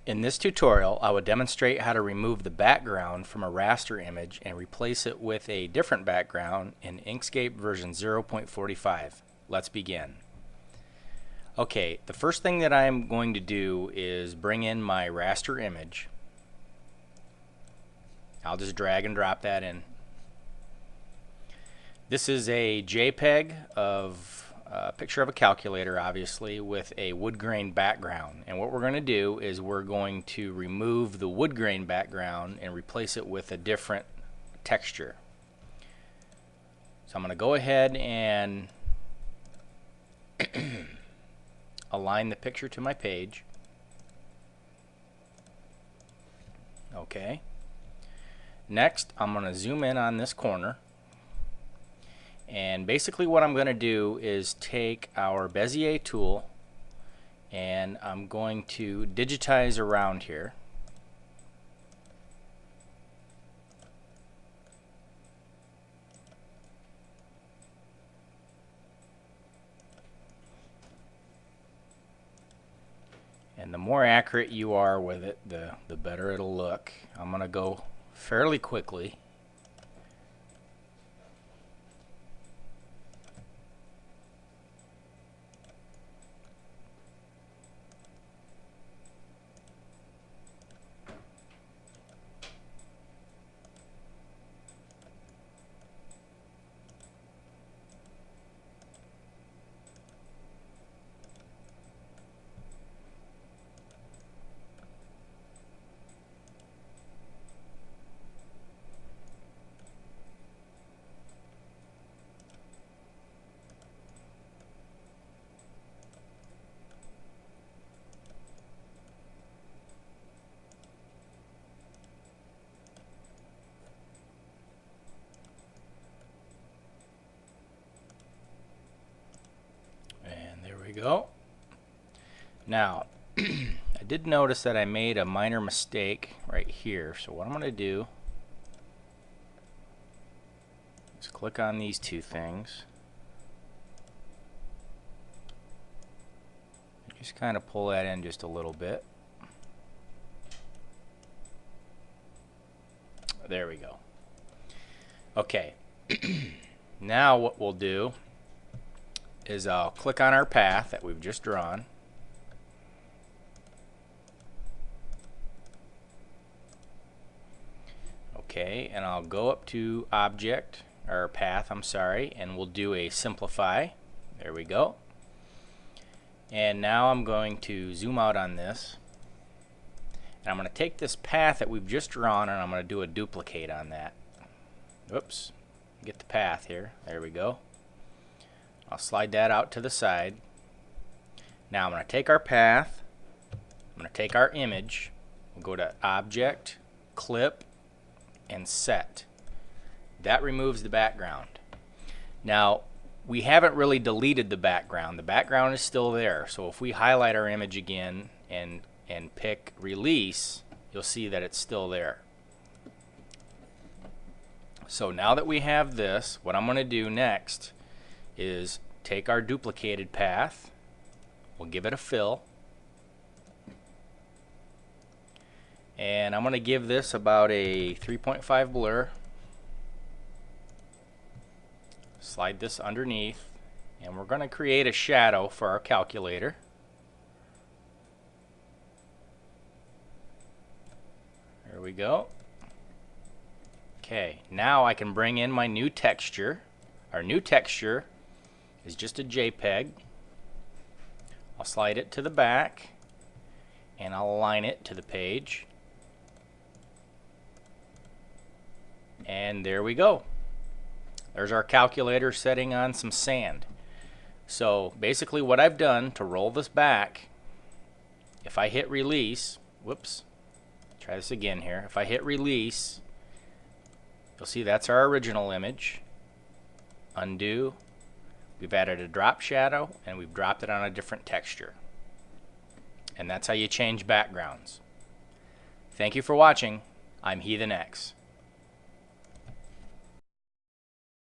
In this tutorial, I will demonstrate how to remove the background from a raster image and replace it with a different background in Inkscape version 0.45. Let's begin. Okay, the first thing that I'm going to do is bring in my raster image. I'll just drag and drop that in. This is a JPEG of a picture of a calculator, obviously, with a wood grain background. And what we're going to do is we're going to remove the wood grain background and replace it with a different texture. So I'm going to go ahead and align the picture to my page. Okay. Next, I'm going to zoom in on this corner. And basically what I'm going to do is take our Bezier tool and I'm going to digitize around here. And the more accurate you are with it, the better it'll look. I'm going to go fairly quickly. Go. Now, I did notice that I made a minor mistake right here. So what I'm going to do is click on these two things. Just kind of pull that in just a little bit. There we go. Okay. Now what we'll do is I'll click on our path that we've just drawn. Okay, and I'll go up to object, or path, I'm sorry, and we'll do a simplify. There we go. And now I'm going to zoom out on this. And I'm going to take this path that we've just drawn and I'm going to do a duplicate on that. Oops. Get the path here. There we go. I'll slide that out to the side. Now I'm going to take our path, I'm going to take our image, we'll go to Object, Clip, and Set. That removes the background. Now, we haven't really deleted the background. The background is still there. So if we highlight our image again and pick Release, you'll see that it's still there. So now that we have this, what I'm going to do next is take our duplicated path, we'll give it a fill, and I'm going to give this about a 3.5 blur, slide this underneath, and we're going to create a shadow for our calculator. There we go. Okay, now I can bring in my new texture. Our new texture is just a JPEG. I'll slide it to the back and I'll align it to the page. And there we go. There's our calculator setting on some sand. So basically what I've done to roll this back, if I hit release, whoops, try this again here. If I hit release, you'll see that's our original image. Undo. We've added a drop shadow and we've dropped it on a different texture. And that's how you change backgrounds. Thank you for watching. I'm Heathen X.